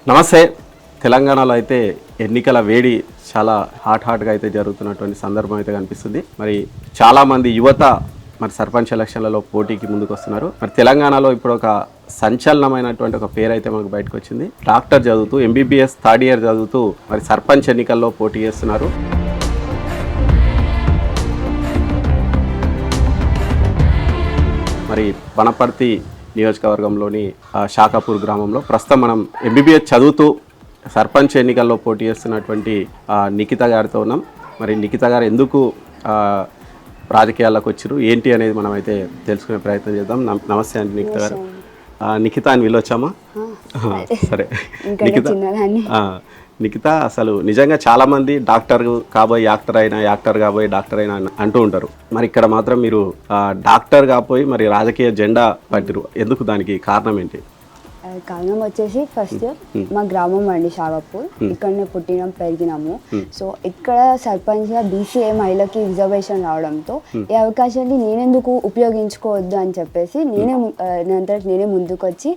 నమస్తే. తెలంగాణలో అయితే ఎన్నికల వేడి చాలా హాట్గా అయితే జరుగుతున్నటువంటి సందర్భం అయితే కనిపిస్తుంది. మరి చాలామంది యువత మరి సర్పంచ్ ఎలక్షన్లలో పోటీకి ముందుకు వస్తున్నారు. మరి తెలంగాణలో ఇప్పుడు ఒక సంచలనమైనటువంటి ఒక పేరు అయితే మనకు బయటకు వచ్చింది. డాక్టర్ చదువుతూ MBBS థర్డ్ ఇయర్ చదువుతూ మరి సర్పంచ్ ఎన్నికల్లో పోటీ చేస్తున్నారు. మరి వనపర్తి నియోజకవర్గంలోని శాఖాపూర్ గ్రామంలో ప్రస్తుతం మనం MBBS చదువుతూ సర్పంచ్ ఎన్నికల్లో పోటీ చేస్తున్నటువంటి నిఖిత గారితో ఉన్నాం. మరి నిఖిత గారు ఎందుకు రాజకీయాల్లోకి వచ్చారు ఏంటి అనేది మనం అయితే తెలుసుకునే ప్రయత్నం చేద్దాం. నమస్తే అండి నిఖిత గారు. నిఖిత అని వెళ్ళొచ్చామా? సరే నిఖిత, అసలు నిజంగా చాలామంది డాక్టర్ కాబోయి యాక్టర్ అయినా, యాక్టర్ కాబోయి డాక్టర్ అయినా అంటూ ఉంటారు. మరి ఇక్కడ మాత్రం మీరు డాక్టర్ కాబోయి మరి రాజకీయ జెండా పట్టిరు. ఎందుకు, దానికి కారణం ఏంటి? కారణం వచ్చేసి ఫస్ట్ మా గ్రామం అండి శాఖాపూర్. ఇక్కడనే పుట్టినాం పెరిగినాము. సో ఇక్కడ సర్పంచ్గా BCA మహిళకి రిజర్వేషన్ రావడంతో ఈ అవకాశాన్ని నేనెందుకు ఉపయోగించుకోవద్దు అని చెప్పేసి నేనే ముందుకు వచ్చి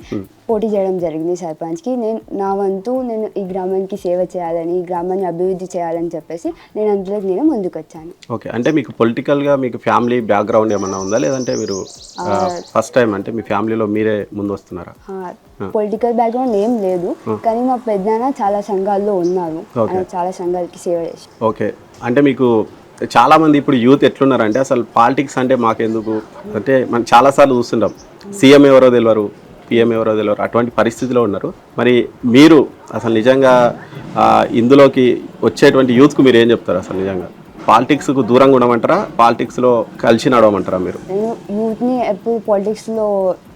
పోటీ చేయడం జరిగింది సర్పంచ్కి. నా వంతు నేను ఈ గ్రామానికి సేవ చేయాలని, ఈ గ్రామాన్ని అభివృద్ధి చేయాలని చెప్పేసి అందులోకి నేను ముందుకు వచ్చాను. ఓకే, అంటే మీకు పొలిటికల్గా మీకు ఫ్యామిలీ బ్యాక్గ్రౌండ్ ఏమన్నా ఉందా, లేదంటే మీరు ఫస్ట్ టైం అంటే మీ ఫ్యామిలీలో మీరే ముందు వస్తున్నారా? పొలిటికల్ బ్యాక్గ్రౌండ్ ఏం లేదు, కానీ మా పెద్దనాన్న చాలా సంఘాల్లో ఉన్నారు, చాలా సంఘాలకి సేవ చేసి. ఓకే, అంటే మీకు చాలామంది ఇప్పుడు యూత్ ఎట్లున్నారంటే అసలు పాలిటిక్స్ అంటే మాకెందుకు అంటే మనం చాలాసార్లు చూస్తుంటాం, సీఎం ఎవరో తెలియరు, PM ఎవరో తెలియరు, అటువంటి పరిస్థితిలో ఉన్నారు. మరి మీరు అసలు నిజంగా ఇందులోకి వచ్చేటువంటి యూత్కు మీరు ఏం చెప్తారు? అసలు నిజంగా పాలిటిక్స్కు దూరంగా ఉండమంటారా, పాలిటిక్స్లో కలిసి నడవమంటారా? మీరు నేను యూత్ని ఎప్పుడు పాలిటిక్స్లో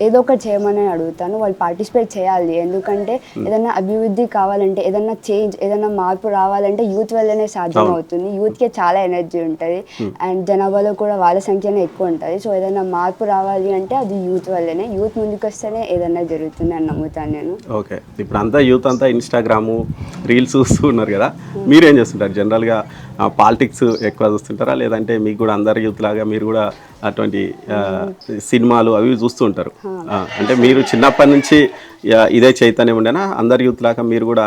ఏదో ఒకటి చేయమని అడుగుతాను. వాళ్ళు పార్టిసిపేట్ చేయాలి. ఎందుకంటే ఏదైనా అభివృద్ధి కావాలంటే, ఏదైనా చేంజ్, ఏదైనా మార్పు రావాలంటే యూత్ వల్లనే సాధ్యం అవుతుంది. యూత్కి చాలా ఎనర్జీ ఉంటుంది అండ్ జనాభాలో కూడా వాళ్ళ సంఖ్యనే ఎక్కువ ఉంటుంది. సో ఏదైనా మార్పు రావాలి అంటే అది యూత్ వల్లనే. యూత్ ముందుకు వస్తేనే ఏదైనా జరుగుతుంది అని నమ్ముతాను నేను. ఓకే, ఇప్పుడు అంతా యూత్ అంతా ఇన్స్టాగ్రాము రీల్స్ చూస్తూ ఉన్నారు కదా, మీరేం చేస్తుంటారు? జనరల్గా పాలిటిక్స్ ఎక్కువ చూస్తుంటారా, లేదంటే మీకు కూడా అందరి యూత్ లాగా మీరు కూడా అటువంటి సినిమాలు అవి చూస్తూ ఉంటారు? అంటే మీరు చిన్నప్పటి నుంచి ఇదే చైతన్యం ఉండేనా? అందరి యూత్ లాగా మీరు కూడా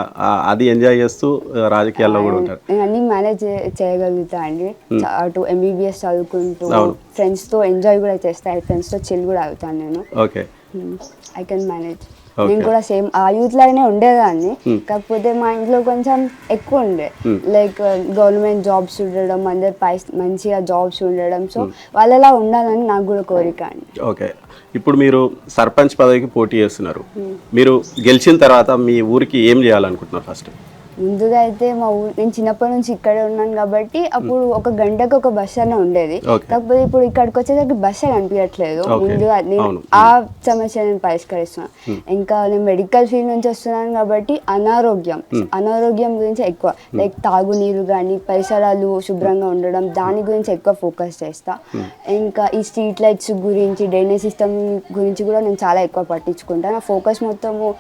అది ఎంజాయ్ చేస్తూ రాజకీయాల్లో కూడా ఉంటారు? నేను అన్ని మేనేజ్ చేయగలుగుతా అండి. అటు MBBS చదువుకుంటూ ఫ్రెండ్స్తో ఎంజాయ్ కూడా చేస్తాను, ఫ్రెండ్స్తో చిల్ కూడా అవుతాను నేను. Okay, I can manage. నేను కూడా సేమ్ ఆ యూత్ లాగానే ఉండేదాన్ని, కాకపోతే మా ఇంట్లో కొంచెం ఎక్కువ ఉండే, లైక్ గవర్నమెంట్ జాబ్స్ ఉండడం, అందరు మంచిగా జాబ్స్ ఉండడం. సో వాళ్ళలా ఉండాలని నాకు కూడా కోరిక అండి. ఓకే, ఇప్పుడు మీరు సర్పంచ్ పదవికి పోటీ చేస్తున్నారు. మీరు గెలిచిన తర్వాత మీ ఊరికి ఏం చేయాలనుకుంటున్నారు? ఫస్ట్ ముందుగా అయితే మా ఊరు, నేను చిన్నప్పటి నుంచి ఇక్కడే ఉన్నాను కాబట్టి అప్పుడు ఒక గంటకు ఒక బస్ అన్న ఉండేది. కాకపోతే ఇప్పుడు ఇక్కడికి వచ్చేసరికి బస్ కనిపించట్లేదు. ముందుగా నేను ఆ సమస్య నేను పరిష్కరిస్తున్నాను. ఇంకా నేను మెడికల్ ఫీల్డ్ నుంచి వస్తున్నాను కాబట్టి అనారోగ్యం గురించి ఎక్కువ, లైక్ తాగునీరు కానీ పరిసరాలు శుభ్రంగా ఉండడం, దాని గురించి ఎక్కువ ఫోకస్ చేస్తా. ఇంకా ఈ స్ట్రీట్ లైట్స్ గురించి, డ్రైనేజ్ సిస్టమ్ గురించి కూడా నేను చాలా ఎక్కువ పట్టించుకుంటాను. నా ఫోకస్ మొత్తము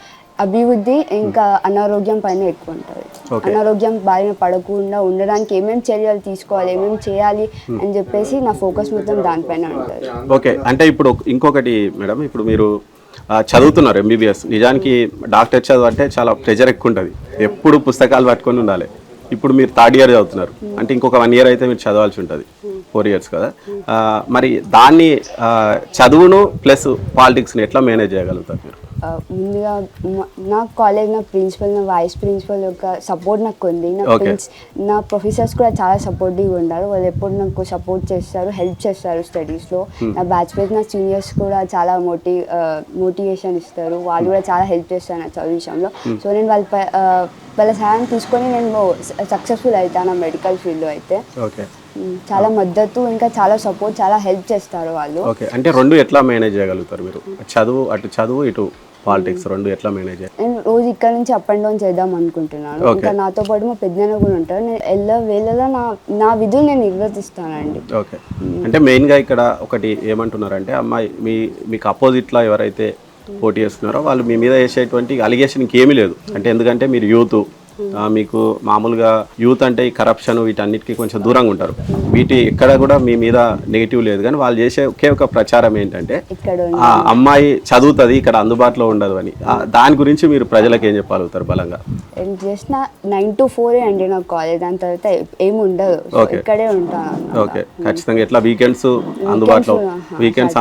అభివృద్ధి ఇంకా అనారోగ్యం పైన ఎక్కువ ఉంటుంది. అనారోగ్యం బారిన పడకుండా ఉండడానికి ఏమేమి చర్యలు తీసుకోవాలి, ఏమేమి చేయాలి అని చెప్పేసి నా ఫోకస్ మొత్తం దానిపైన ఉంటుంది. ఓకే, అంటే ఇప్పుడు ఇంకొకటి మేడం, ఇప్పుడు మీరు చదువుతున్నారు MBBS. నిజానికి డాక్టర్ చదువు అంటే చాలా ప్రెజర్ ఎక్కువ ఉంటుంది, ఎప్పుడు పుస్తకాలు పట్టుకొని ఉండాలి. ఇప్పుడు మీరు థర్డ్ ఇయర్ చదువుతున్నారు అంటే ఇంకొక 1 year అయితే మీరు చదవాల్సి ఉంటుంది, 4 years కదా. మరి దాన్ని చదువును ప్లస్ పాలిటిక్స్ని ఎట్లా మేనేజ్ చేయగలుగుతారు మీరు? ముందుగా నా కాలేజ్, నా ప్రిన్సిపల్, నా వైస్ ప్రిన్సిపల్ యొక్క సపోర్ట్ నాకు ఉంది. నా ప్రొఫెసర్స్ కూడా చాలా సపోర్టివ్గా ఉన్నారు. వాళ్ళు ఎప్పుడు నాకు సపోర్ట్ చేస్తారు, హెల్ప్ చేస్తారు స్టడీస్లో. నా బ్యాచ్మేట్స్, నా సీనియర్స్ కూడా చాలా మోటివేషన్ ఇస్తారు. వాళ్ళు కూడా చాలా హెల్ప్ చేస్తారు నా చదువు విషయంలో. సో నేను వాళ్ళ సహాయం తీసుకొని నేను సక్సెస్ఫుల్ అవుతాను మెడికల్ ఫీల్డ్లో అయితే. చాలా మద్దతు, ఇంకా చాలా సపోర్ట్, చాలా హెల్ప్ చేస్తారు వాళ్ళు. ఓకే, అంటే రెండు ఎట్లా మేనేజ్ చేయగలుగుతారు మీరు? చదువు ఇటు పాలిటిక్స్ రెండు ఎట్లా మేనేజ్ చేయాలి? నేను రోజు ఇక్కడ నుంచి అప్ అండ్ డౌన్ చేద్దాం అనుకుంటున్నాను. ఇంకా నాతో పాటు మా పెద్దనాన్న కూడా ఉంటారు. నేను వేళలో నా విధులు నేను నిర్వర్తిస్తానండి. ఓకే, అంటే మెయిన్గా ఇక్కడ ఒకటి ఏమంటున్నారంటే, అమ్మాయి మీకు అపోజిట్లో ఎవరైతే పోటీ చేస్తున్నారో వాళ్ళు మీ మీద వేసేటువంటి అలిగేషన్ ఇంకేమీ లేదు. అంటే ఎందుకంటే మీరు యూత్, మీకు మామూలుగా యూత్ అంటే ఈ కరప్షన్ వీటన్నిటికీ కొంచెం దూరంగా ఉంటారు. వీటి ఎక్కడ కూడా మీ మీద నెగిటివ్ లేదు, కానీ వాళ్ళు చేసే ఒకే ఒక ప్రచారం ఏంటంటే ఇక్కడ ఆ అమ్మాయి చదువుతుంది ఇక్కడ అందుబాటులో ఉండదు అని. దాని గురించి మీరు ప్రజలకు ఏం చెప్పగలుగుతారు బలంగా? జస్ట్ 9 to 4 అండి నాకు కాలేజ్, దాని తర్వాత ఏమి ఉండదు. ఇక్కడే ఉంటాను. ఓకే, ఖచ్చితంగా ఎట్లా వీకెండ్స్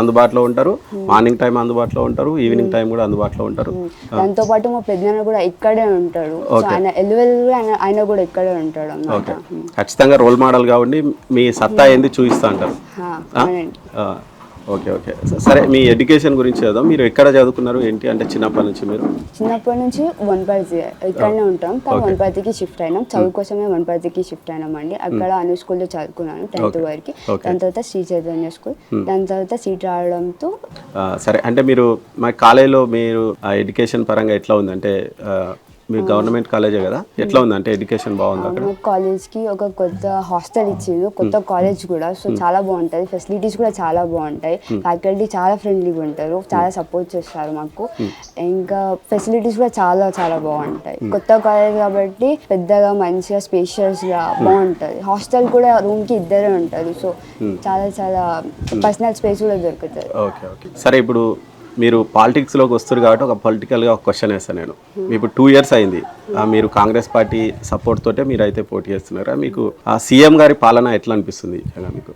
అందుబాటులో ఉంటారు, మార్నింగ్ టైం అందుబాటులో ఉంటారు, ఈవినింగ్ టైం కూడా అందుబాటులో ఉంటారు. దాంతో పాటు మా పెద్దనాన్న కూడా ఇక్కడే ఉంటాడు. ఆయన ఆయన కూడా ఇక్కడే ఉంటాడు అన్నమాట. ఖచ్చితంగా రోల్ మోడల్ గా ఉండి మీ సత్తా ఏంది చూపిస్తా అంటారు. ఓకే ఓకే, సరే మీ ఎడ్యుకేషన్ గురించి చదువు. మీరు ఎక్కడ చదువుకున్నారు ఏంటి అంటే చిన్నప్పటి నుంచి? వనపర్తి ఇక్కడనే ఉంటాం, కానీ వనపర్తికి షిఫ్ట్ అయినాం. చదువు కోసమే వనపర్తికి షిఫ్ట్ అయినాం అండి. అక్కడ అను స్కూల్లో చదువుకున్నాను 10th వరకు. దాని తర్వాత శ్రీ చైతన్య స్కూల్, దాని తర్వాత సీట్ రావడంతో. సరే, అంటే మీరు మా కాలేజీలో మీరు ఎడ్యుకేషన్ పరంగా ఎట్లా ఉందంటే, మీరు గవర్నమెంట్ కాలేజే కదా, ఎట్లా ఉందంటే ఎడ్యుకేషన్ బాగుంది అక్కడ? కాలేజ్కి ఒక కొత్త హాస్టల్ ఇచ్చింది, కొత్త కాలేజ్ కూడా. సో చాలా బాగుంటుంది, ఫెసిలిటీస్ కూడా చాలా బాగుంటాయి. ఫ్యాకల్టీ చాలా ఫ్రెండ్లీగా ఉంటారు, చాలా సపోర్ట్ చేస్తారు మాకు. ఇంకా ఫెసిలిటీస్ కూడా చాలా చాలా బాగుంటాయి. కొత్త కాలేజ్ కాబట్టి పెద్దగా మంచిగా స్పేషియస్గా బాగుంటుంది. హాస్టల్ కూడా రూమ్కి 2 ఉంటుంది. సో చాలా చాలా పర్సనల్ స్పేస్ కూడా దొరుకుతుంది. ఓకే ఓకే, సరే ఇప్పుడు మీరు పాలిటిక్స్లోకి వస్తారు కాబట్టి ఒక పొలిటికల్గా ఒక క్వశ్చన్ వేస్తాను నేను. ఇప్పుడు 2 years అయింది, మీరు కాంగ్రెస్ పార్టీ సపోర్ట్ తోటే మీరు అయితే పోటీ చేస్తున్నారా? మీకు సీఎం గారి పాలన ఎట్లా అనిపిస్తుంది మీకు?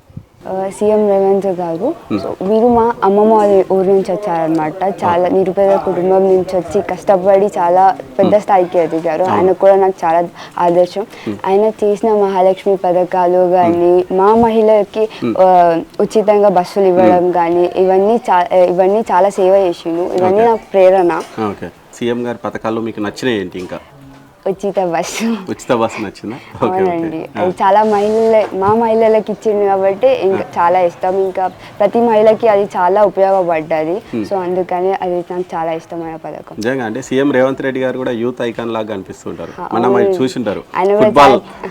సీఎం రేవంత్ గారు, సో వీరు మా అమ్మమ్మ వాళ్ళ ఊరి నుంచి వచ్చారనమాట. చాలా నిరుపేద కుటుంబం నుంచి వచ్చి కష్టపడి చాలా పెద్ద స్థాయికి ఎదిగారు. ఆయన కూడా నాకు చాలా ఆదర్శం. ఆయన చేసిన మహాలక్ష్మి పథకాలు కానీ, మా మహిళలకి ఉచితంగా బస్సులు ఇవ్వడం కానీ, ఇవన్నీ చాలా సేవ చేసిండు. ఇవన్నీ నాకు ప్రేరణ. సీఎం గారి పథకాలు మీకు నచ్చినాయి ఏంటి? ఇంకా ఉచిత బస్సు నచ్చిందా? అవునండి, అది చాలా మా మహిళలకి ఇచ్చింది కాబట్టి ఇంకా చాలా ఇష్టం. ఇంకా ప్రతి మహిళకి అది చాలా ఉపయోగపడ్డది. సో అందుకని అది నాకు చాలా ఇష్టమైన పథకం. నిజంగా అంటే సీఎం రేవంత్ రెడ్డి గారు కూడా యూత్ ఐకాన్ లాగా అనిపిస్తుంటారు. మనం చూసింటారు,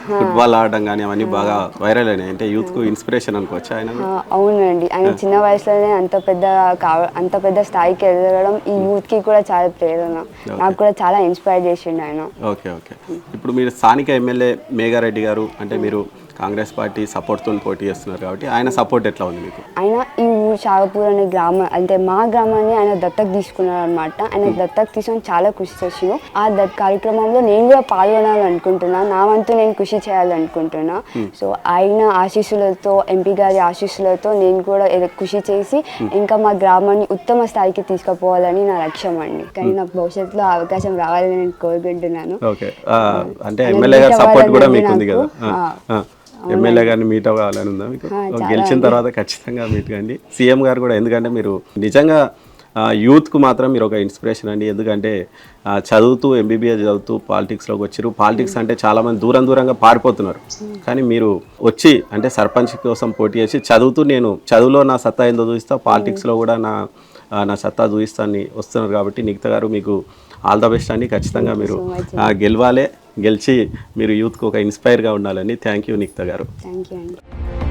ఫుట్బాల్ ఆడడం కానీ అవన్నీ బాగా వైరల్ అయినాయి. అంటే యూత్ కు ఇన్స్పిరేషన్ అనుకోవచ్చు ఆయన. అవునండి, ఆయన చిన్న వయసులోనే అంత పెద్ద స్థాయికి ఎదగడం ఈ యూత్ కి కూడా చాలా ప్రేరణ. నాకు కూడా చాలా ఇన్స్పైర్ చేసిండు ఆయన. ఓకే, ఇప్పుడు మీరు స్థానిక ఎమ్మెల్యే మేఘారెడ్డి గారు, అంటే మీరు కాంగ్రెస్ పార్టీ సపోర్ట్తో పోటీ చేస్తున్నారు కాబట్టి ఆయన సపోర్ట్ ఎట్లా ఉంది మీకు? ఆయన ఈ ఊరు షాగపూర్ అనే గ్రామం, అంటే మా గ్రామాన్ని ఆయన దత్తకు తీసుకున్నారు అనమాట. ఆయన దత్తకు తీసుకొని చాలా కృషి చేసాను. ఆ కార్యక్రమంలో నేను కూడా పాల్గొనాలనుకుంటున్నా, నా వంతు నేను కృషి చేయాలనుకుంటున్నా. సో ఆయన ఆశీస్సులతో, ఎంపీ గారి ఆశీస్సులతో నేను కూడా కృషి చేసి ఇంకా మా గ్రామాన్ని ఉత్తమ స్థాయికి తీసుకుపోవాలని నా లక్ష్యం అండి. కానీ నాకు భవిష్యత్తులో అవకాశం రావాలని నేను కోరుకుంటున్నాను. అంటే ఎమ్మెల్యే గారి సపోర్ట్ కూడా మీకు ఉంది కదా, ఎమ్మెల్యే గారిని మీట్ అవ్వాలని ఉందా మీకు? గెలిచిన తర్వాత ఖచ్చితంగా మీట్ కండి. సీఎం గారు కూడా, ఎందుకంటే మీరు నిజంగా యూత్కు మాత్రం మీరు ఒక ఇన్స్పిరేషన్ అండి. ఎందుకంటే చదువుతూ ఎంబీబీఎస్ చదువుతూ పాలిటిక్స్లోకి వచ్చారు. పాలిటిక్స్ అంటే చాలామంది దూరంగా పారిపోతున్నారు, కానీ మీరు వచ్చి అంటే సర్పంచ్ కోసం పోటీ చేసి చదువుతూ నేను చదువులో నా సత్తా ఏందో చూపిస్తా, పాలిటిక్స్లో కూడా నా సత్తా చూపిస్తాను వస్తున్నారు కాబట్టి నిఖిత గారు మీకు ఆల్ ద బెస్ట్ అండి. ఖచ్చితంగా మీరు గెలవాలి, గెలిచి మీరు యూత్కి ఒక ఇన్స్పైర్గా ఉండాలని. థ్యాంక్ యూ నిఖిత గారు. థ్యాంక్ యూ అండి.